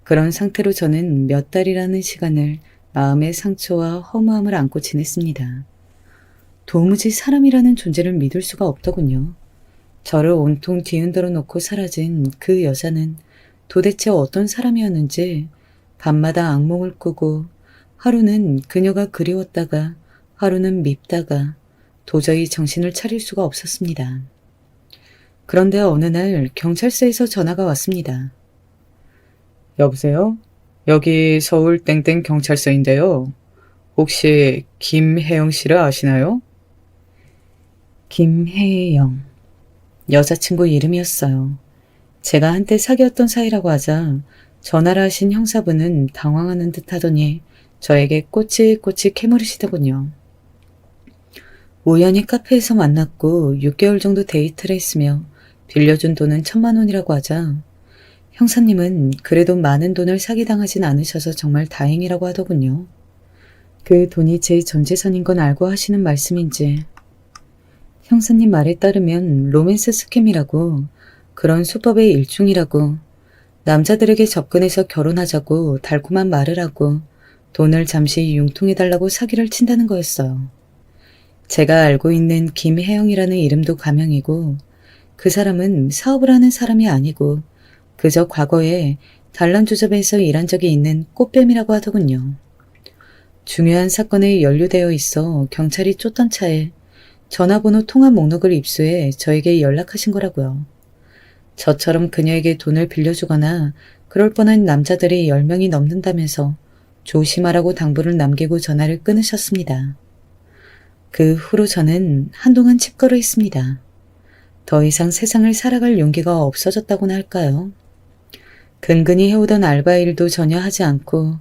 그런 상태로 저는 몇 달이라는 시간을 마음의 상처와 허무함을 안고 지냈습니다. 도무지 사람이라는 존재를 믿을 수가 없더군요. 저를 온통 뒤흔들어 놓고 사라진 그 여자는 도대체 어떤 사람이었는지 밤마다 악몽을 꾸고 하루는 그녀가 그리웠다가 하루는 밉다가 도저히 정신을 차릴 수가 없었습니다. 그런데 어느 날 경찰서에서 전화가 왔습니다. 여보세요? 여기 서울 땡땡 경찰서인데요. 혹시 김혜영 씨를 아시나요? 김혜영. 여자친구 이름이었어요. 제가 한때 사귀었던 사이라고 하자 전화를 하신 형사분은 당황하는 듯 하더니 저에게 꼬치꼬치 캐물으시더군요. 우연히 카페에서 만났고 6개월 정도 데이트를 했으며 빌려준 돈은 1,000만 원이라고 하자 형사님은 그래도 많은 돈을 사기당하진 않으셔서 정말 다행이라고 하더군요. 그 돈이 제 전 재산인 건 알고 하시는 말씀인지. 형사님 말에 따르면 로맨스 스캠이라고, 그런 수법의 일종이라고, 남자들에게 접근해서 결혼하자고 달콤한 말을 하고 돈을 잠시 융통해달라고 사기를 친다는 거였어요. 제가 알고 있는 김혜영이라는 이름도 가명이고 그 사람은 사업을 하는 사람이 아니고 그저 과거에 단란주점에서 일한 적이 있는 꽃뱀이라고 하더군요. 중요한 사건에 연루되어 있어 경찰이 쫓던 차에 전화번호 통화 목록을 입수해 저에게 연락하신 거라고요. 저처럼 그녀에게 돈을 빌려주거나 그럴 뻔한 남자들이 10명이 넘는다면서 조심하라고 당부를 남기고 전화를 끊으셨습니다. 그 후로 저는 한동안 칩거려했습니다. 더 이상 세상을 살아갈 용기가 없어졌다고나 할까요? 근근히 해오던 알바 일도 전혀 하지 않고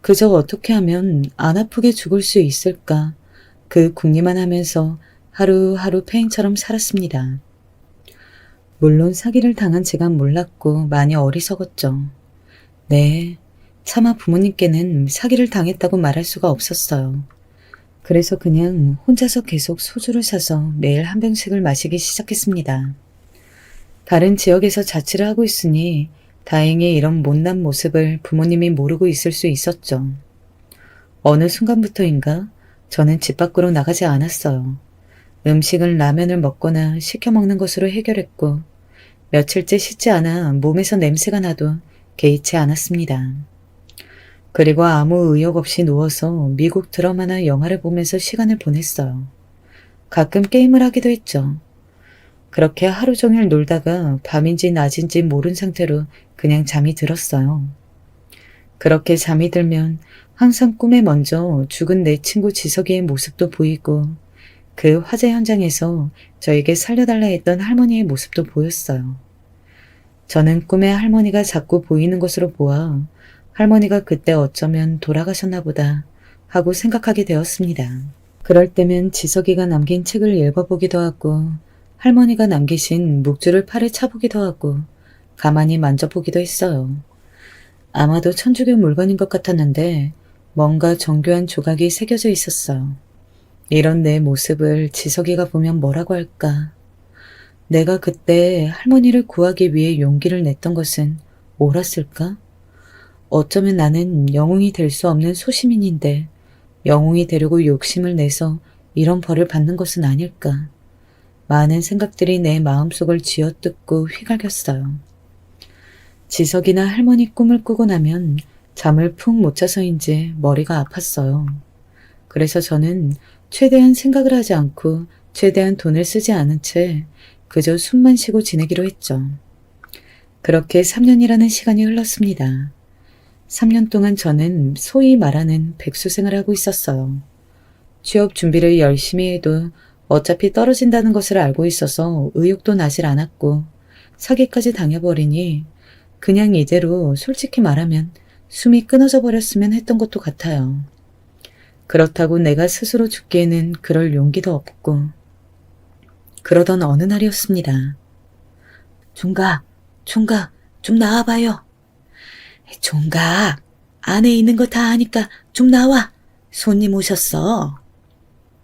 그저 어떻게 하면 안 아프게 죽을 수 있을까 그 궁리만 하면서 하루하루 폐인처럼 살았습니다. 물론 사기를 당한 제가 몰랐고 많이 어리석었죠. 네, 차마 부모님께는 사기를 당했다고 말할 수가 없었어요. 그래서 그냥 혼자서 계속 소주를 사서 매일 한 병씩을 마시기 시작했습니다. 다른 지역에서 자취를 하고 있으니 다행히 이런 못난 모습을 부모님이 모르고 있을 수 있었죠. 어느 순간부터인가 저는 집 밖으로 나가지 않았어요. 음식은 라면을 먹거나 시켜 먹는 것으로 해결했고 며칠째 씻지 않아 몸에서 냄새가 나도 개의치 않았습니다. 그리고 아무 의욕 없이 누워서 미국 드라마나 영화를 보면서 시간을 보냈어요. 가끔 게임을 하기도 했죠. 그렇게 하루 종일 놀다가 밤인지 낮인지 모른 상태로 그냥 잠이 들었어요. 그렇게 잠이 들면 항상 꿈에 먼저 죽은 내 친구 지석이의 모습도 보이고 그 화재 현장에서 저에게 살려달라 했던 할머니의 모습도 보였어요. 저는 꿈에 할머니가 자꾸 보이는 것으로 보아 할머니가 그때 어쩌면 돌아가셨나 보다 하고 생각하게 되었습니다. 그럴 때면 지석이가 남긴 책을 읽어보기도 하고 할머니가 남기신 묵주를 팔에 차보기도 하고 가만히 만져보기도 했어요. 아마도 천주교 물건인 것 같았는데 뭔가 정교한 조각이 새겨져 있었어요. 이런 내 모습을 지석이가 보면 뭐라고 할까? 내가 그때 할머니를 구하기 위해 용기를 냈던 것은 옳았을까? 어쩌면 나는 영웅이 될 수 없는 소시민인데 영웅이 되려고 욕심을 내서 이런 벌을 받는 것은 아닐까? 많은 생각들이 내 마음속을 쥐어뜯고 휘갈겼어요. 지석이나 할머니 꿈을 꾸고 나면 잠을 푹 못 자서인지 머리가 아팠어요. 그래서 저는 최대한 생각을 하지 않고 최대한 돈을 쓰지 않은 채 그저 숨만 쉬고 지내기로 했죠. 그렇게 3년이라는 시간이 흘렀습니다. 3년 동안 저는 소위 말하는 백수생활을 하고 있었어요. 취업 준비를 열심히 해도 어차피 떨어진다는 것을 알고 있어서 의욕도 나질 않았고 사기까지 당해버리니 그냥 이대로 솔직히 말하면 숨이 끊어져 버렸으면 했던 것도 같아요. 그렇다고 내가 스스로 죽기에는 그럴 용기도 없고 그러던 어느 날이었습니다. 종각, 좀 나와봐요. 종각, 안에 있는 거 다 아니까 좀 나와. 손님 오셨어.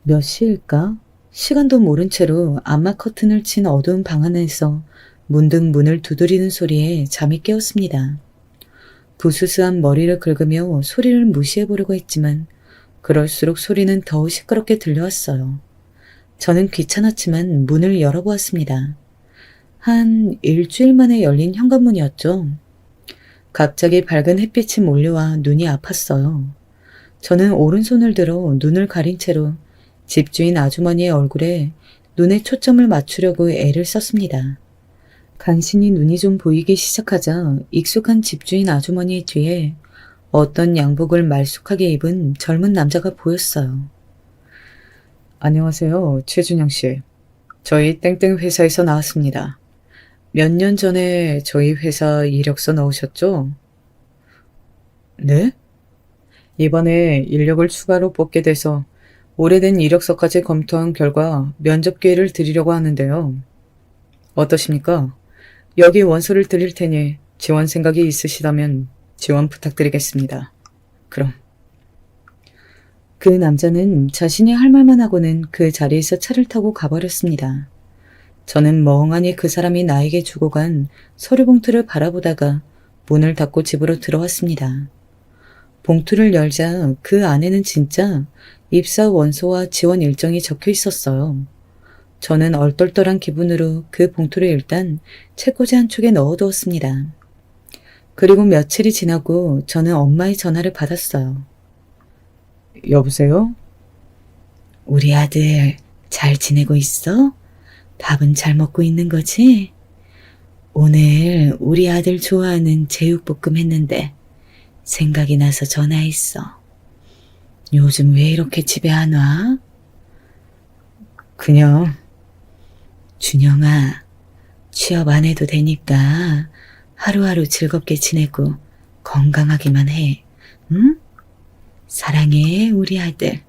몇 시일까? 시간도 모른 채로 암막 커튼을 친 어두운 방 안에서 문득 문을 두드리는 소리에 잠이 깨었습니다. 부스스한 머리를 긁으며 소리를 무시해보려고 했지만 그럴수록 소리는 더 시끄럽게 들려왔어요. 저는 귀찮았지만 문을 열어보았습니다. 한 일주일 만에 열린 현관문이었죠. 갑자기 밝은 햇빛이 몰려와 눈이 아팠어요. 저는 오른손을 들어 눈을 가린 채로 집주인 아주머니의 얼굴에 눈에 초점을 맞추려고 애를 썼습니다. 간신히 눈이 좀 보이기 시작하자 익숙한 집주인 아주머니의 뒤에 어떤 양복을 말쑥하게 입은 젊은 남자가 보였어요. 안녕하세요, 최준영 씨. 저희 땡땡 회사에서 나왔습니다. 몇 년 전에 저희 회사 이력서 넣으셨죠? 네? 이번에 인력을 추가로 뽑게 돼서 오래된 이력서까지 검토한 결과 면접 기회를 드리려고 하는데요. 어떠십니까? 여기 원서를 드릴 테니 지원 생각이 있으시다면 지원 부탁드리겠습니다. 그럼. 그 남자는 자신이 할 말만 하고는 그 자리에서 차를 타고 가버렸습니다. 저는 멍하니 그 사람이 나에게 주고 간 서류 봉투를 바라보다가 문을 닫고 집으로 들어왔습니다. 봉투를 열자 그 안에는 진짜 입사 원서와 지원 일정이 적혀 있었어요. 저는 얼떨떨한 기분으로 그 봉투를 일단 책꽂이 한쪽에 넣어두었습니다. 그리고 며칠이 지나고 저는 엄마의 전화를 받았어요. 여보세요? 우리 아들 잘 지내고 있어? 밥은 잘 먹고 있는 거지? 오늘 우리 아들 좋아하는 제육볶음 했는데 생각이 나서 전화했어. 요즘 왜 이렇게 집에 안 와? 그냥 준영아, 취업 안 해도 되니까 하루하루 즐겁게 지내고 건강하기만 해. 응? 사랑해, 우리 아들.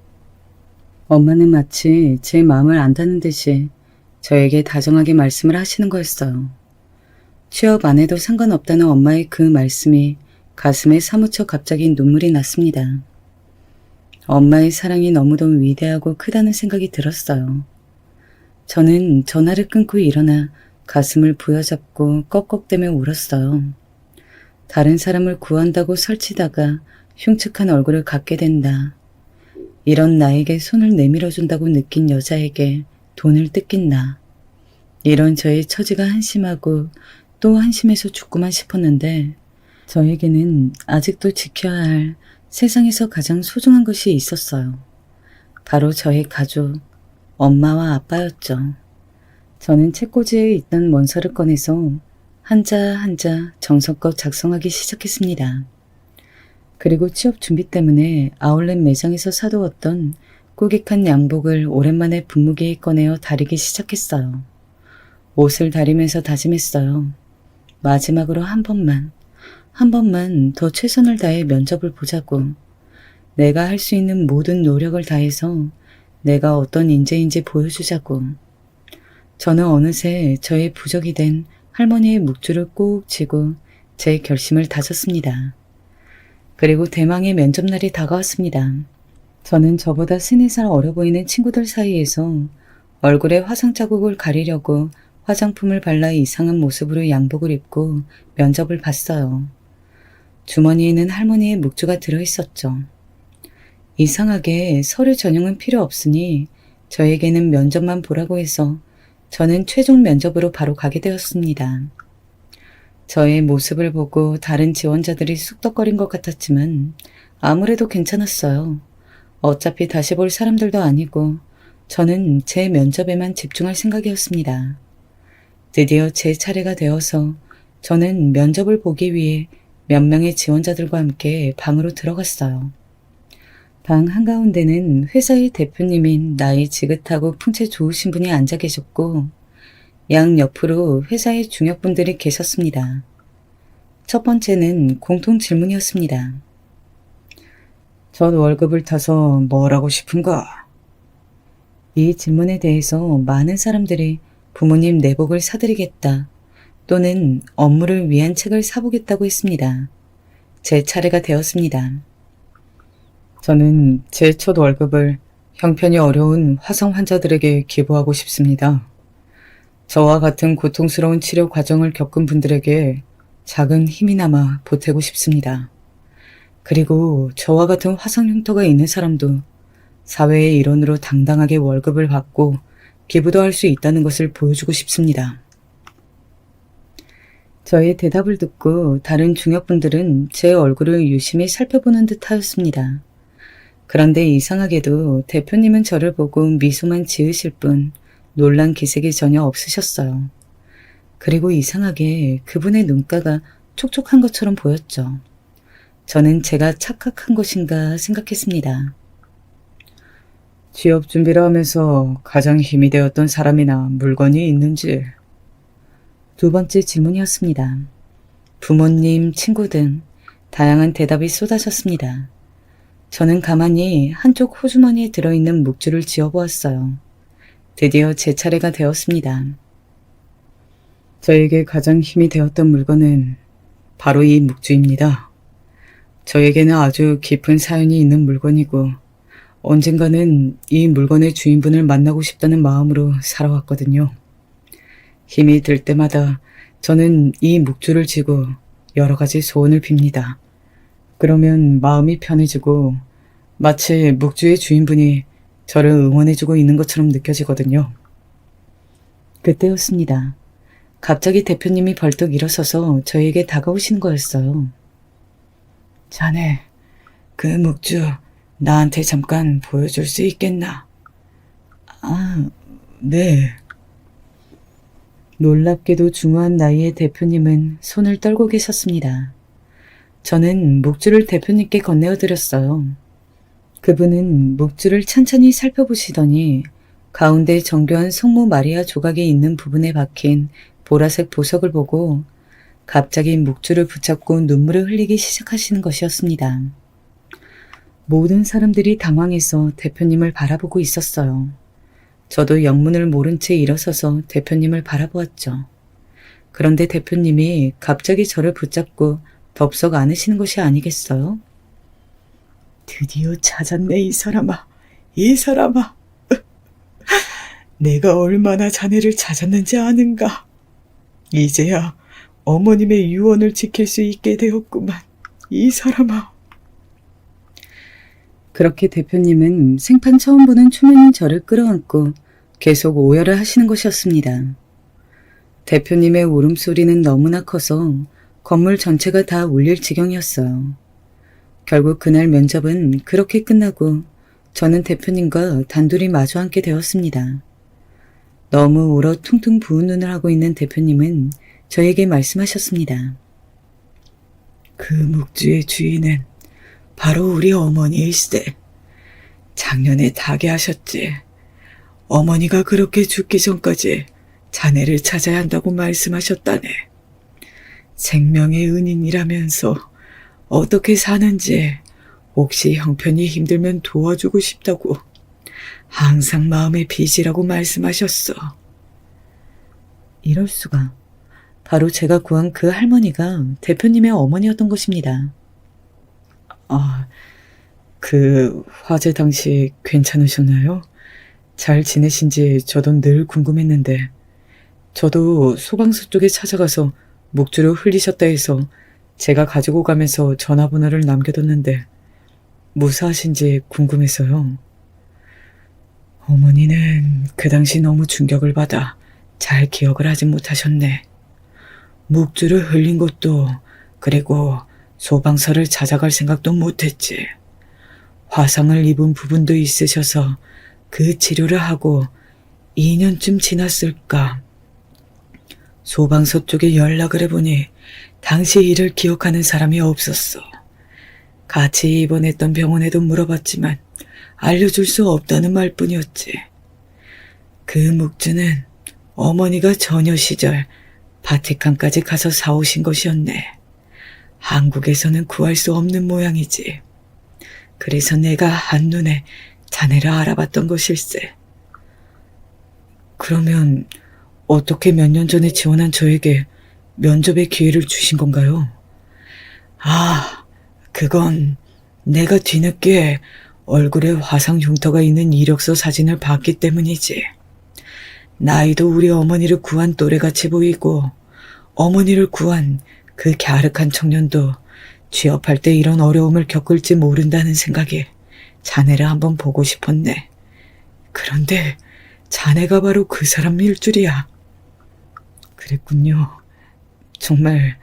엄마는 마치 제 마음을 안다는 듯이 저에게 다정하게 말씀을 하시는 거였어요. 취업 안 해도 상관없다는 엄마의 그 말씀이 가슴에 사무쳐 갑자기 눈물이 났습니다. 엄마의 사랑이 너무도 위대하고 크다는 생각이 들었어요. 저는 전화를 끊고 일어나 가슴을 부여잡고 꺽꺽대며 울었어요. 다른 사람을 구한다고 설치다가 흉측한 얼굴을 갖게 된다. 이런 나에게 손을 내밀어준다고 느낀 여자에게 돈을 뜯긴 나. 이런 저의 처지가 한심하고 또 한심해서 죽고만 싶었는데 저에게는 아직도 지켜야 할 세상에서 가장 소중한 것이 있었어요. 바로 저의 가족, 엄마와 아빠였죠. 저는 책꽂이에 있던 원서를 꺼내서 한자 한자 정성껏 작성하기 시작했습니다. 그리고 취업 준비 때문에 아울렛 매장에서 사두었던 꾸깃한 양복을 오랜만에 분무기에 꺼내어 다리기 시작했어요. 옷을 다리면서 다짐했어요. 마지막으로 한 번만 더 최선을 다해 면접을 보자고. 내가 할 수 있는 모든 노력을 다해서 내가 어떤 인재인지 보여주자고. 저는 어느새 저의 부적이 된 할머니의 묵주를 꼭 쥐고 제 결심을 다졌습니다. 그리고 대망의 면접날이 다가왔습니다. 저는 저보다 3-4살 어려 보이는 친구들 사이에서 얼굴에 화상 자국을 가리려고 화장품을 발라 이상한 모습으로 양복을 입고 면접을 봤어요. 주머니에는 할머니의 묵주가 들어있었죠. 이상하게 서류 전형은 필요 없으니 저에게는 면접만 보라고 해서 저는 최종 면접으로 바로 가게 되었습니다. 저의 모습을 보고 다른 지원자들이 쑥덕거린 것 같았지만 아무래도 괜찮았어요. 어차피 다시 볼 사람들도 아니고 저는 제 면접에만 집중할 생각이었습니다. 드디어 제 차례가 되어서 저는 면접을 보기 위해 몇 명의 지원자들과 함께 방으로 들어갔어요. 방 한가운데는 회사의 대표님인 나이 지긋하고 풍채 좋으신 분이 앉아 계셨고 양 옆으로 회사의 중역분들이 계셨습니다. 첫 번째는 공통 질문이었습니다. 첫 월급을 타서 뭘 하고 싶은가? 이 질문에 대해서 많은 사람들이 부모님 내복을 사드리겠다 또는 업무를 위한 책을 사보겠다고 했습니다. 제 차례가 되었습니다. 저는 제 첫 월급을 형편이 어려운 화성 환자들에게 기부하고 싶습니다. 저와 같은 고통스러운 치료 과정을 겪은 분들에게 작은 힘이나마 보태고 싶습니다. 그리고 저와 같은 화상 흉터가 있는 사람도 사회의 일원으로 당당하게 월급을 받고 기부도 할 수 있다는 것을 보여주고 싶습니다. 저의 대답을 듣고 다른 중역분들은 제 얼굴을 유심히 살펴보는 듯 하였습니다. 그런데 이상하게도 대표님은 저를 보고 미소만 지으실 뿐 놀란 기색이 전혀 없으셨어요. 그리고 이상하게 그분의 눈가가 촉촉한 것처럼 보였죠. 저는 제가 착각한 것인가 생각했습니다. 취업 준비를 하면서 가장 힘이 되었던 사람이나 물건이 있는지. 두 번째 질문이었습니다. 부모님, 친구 등 다양한 대답이 쏟아졌습니다. 저는 가만히 한쪽 호주머니에 들어있는 묵주를 쥐어보았어요. 드디어 제 차례가 되었습니다. 저에게 가장 힘이 되었던 물건은 바로 이 묵주입니다. 저에게는 아주 깊은 사연이 있는 물건이고 언젠가는 이 물건의 주인분을 만나고 싶다는 마음으로 살아왔거든요. 힘이 들 때마다 저는 이 묵주를 쥐고 여러 가지 소원을 빕니다. 그러면 마음이 편해지고 마치 묵주의 주인분이 저를 응원해주고 있는 것처럼 느껴지거든요. 그때였습니다. 갑자기 대표님이 벌떡 일어서서 저에게 다가오시는 거였어요. 자네, 그 묵주 나한테 잠깐 보여줄 수 있겠나? 아, 네. 놀랍게도 중후한 나이의 대표님은 손을 떨고 계셨습니다. 저는 묵주를 대표님께 건네어드렸어요. 그분은 묵주를 찬찬히 살펴보시더니 가운데 정교한 성모 마리아 조각이 있는 부분에 박힌 보라색 보석을 보고 갑자기 묵주를 붙잡고 눈물을 흘리기 시작하시는 것이었습니다. 모든 사람들이 당황해서 대표님을 바라보고 있었어요. 저도 영문을 모른 채 일어서서 대표님을 바라보았죠. 그런데 대표님이 갑자기 저를 붙잡고 덥석 안으시는 것이 아니겠어요? 드디어 찾았네, 이 사람아. 이 사람아. 내가 얼마나 자네를 찾았는지 아는가. 이제야 어머님의 유언을 지킬 수 있게 되었구만. 이 사람아. 그렇게 대표님은 생판 처음 보는 초면인 저를 끌어안고 계속 오열을 하시는 것이었습니다. 대표님의 울음소리는 너무나 커서 건물 전체가 다 울릴 지경이었어요. 결국 그날 면접은 그렇게 끝나고 저는 대표님과 단둘이 마주 앉게 되었습니다. 너무 울어 퉁퉁 부은 눈을 하고 있는 대표님은 저에게 말씀하셨습니다. 그 묵주의 주인은 바로 우리 어머니일세. 작년에 타계하셨지. 어머니가 그렇게 죽기 전까지 자네를 찾아야 한다고 말씀하셨다네. 생명의 은인이라면서 어떻게 사는지 혹시 형편이 힘들면 도와주고 싶다고 항상 마음의 빚이라고 말씀하셨어. 이럴 수가. 바로 제가 구한 그 할머니가 대표님의 어머니였던 것입니다. 아, 그 화재 당시 괜찮으셨나요? 잘 지내신지 저도 늘 궁금했는데 저도 소방서 쪽에 찾아가서 묵주를 흘리셨다 해서 제가 가지고 가면서 전화번호를 남겨뒀는데 무사하신지 궁금해서요. 어머니는 그 당시 너무 충격을 받아 잘 기억을 하지 못하셨네. 묵주를 흘린 것도 그리고 소방서를 찾아갈 생각도 못했지. 화상을 입은 부분도 있으셔서 그 치료를 하고 2년쯤 지났을까. 소방서 쪽에 연락을 해보니 당시 일을 기억하는 사람이 없었어. 같이 입원했던 병원에도 물어봤지만 알려줄 수 없다는 말뿐이었지. 그 묵주는 어머니가 처녀 시절 바티칸까지 가서 사오신 것이었네. 한국에서는 구할 수 없는 모양이지. 그래서 내가 한눈에 자네를 알아봤던 것일세. 그러면 어떻게 몇 년 전에 지원한 저에게 면접의 기회를 주신 건가요? 아, 그건 내가 뒤늦게 얼굴에 화상 흉터가 있는 이력서 사진을 봤기 때문이지. 나이도 우리 어머니를 구한 또래같이 보이고 어머니를 구한 그 갸륵한 청년도 취업할 때 이런 어려움을 겪을지 모른다는 생각에 자네를 한번 보고 싶었네. 그런데 자네가 바로 그 사람일 줄이야. 그랬군요. 정말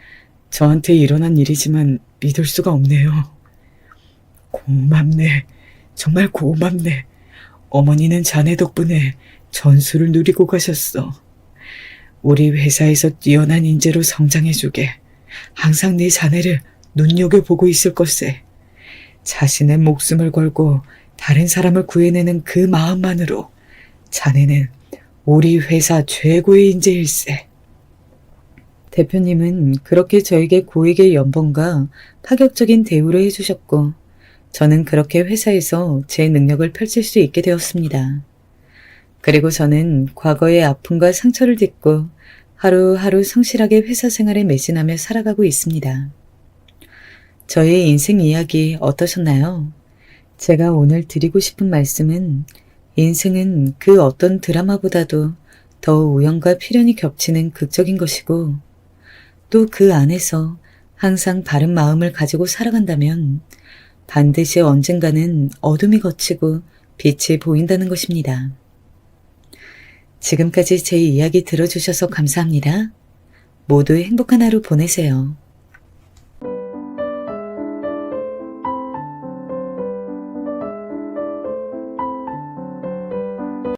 저한테 일어난 일이지만 믿을 수가 없네요. 고맙네. 정말 고맙네. 어머니는 자네 덕분에 전수를 누리고 가셨어. 우리 회사에서 뛰어난 인재로 성장해주게 항상 네 자네를 눈여겨보고 있을 것세. 자신의 목숨을 걸고 다른 사람을 구해내는 그 마음만으로 자네는 우리 회사 최고의 인재일세. 대표님은 그렇게 저에게 고액의 연봉과 파격적인 대우를 해주셨고 저는 그렇게 회사에서 제 능력을 펼칠 수 있게 되었습니다. 그리고 저는 과거의 아픔과 상처를 딛고 하루하루 성실하게 회사 생활에 매진하며 살아가고 있습니다. 저의 인생 이야기 어떠셨나요? 제가 오늘 드리고 싶은 말씀은 인생은 그 어떤 드라마보다도 더 우연과 필연이 겹치는 극적인 것이고 또 그 안에서 항상 바른 마음을 가지고 살아간다면 반드시 언젠가는 어둠이 걷히고 빛이 보인다는 것입니다. 지금까지 제 이야기 들어주셔서 감사합니다. 모두 행복한 하루 보내세요.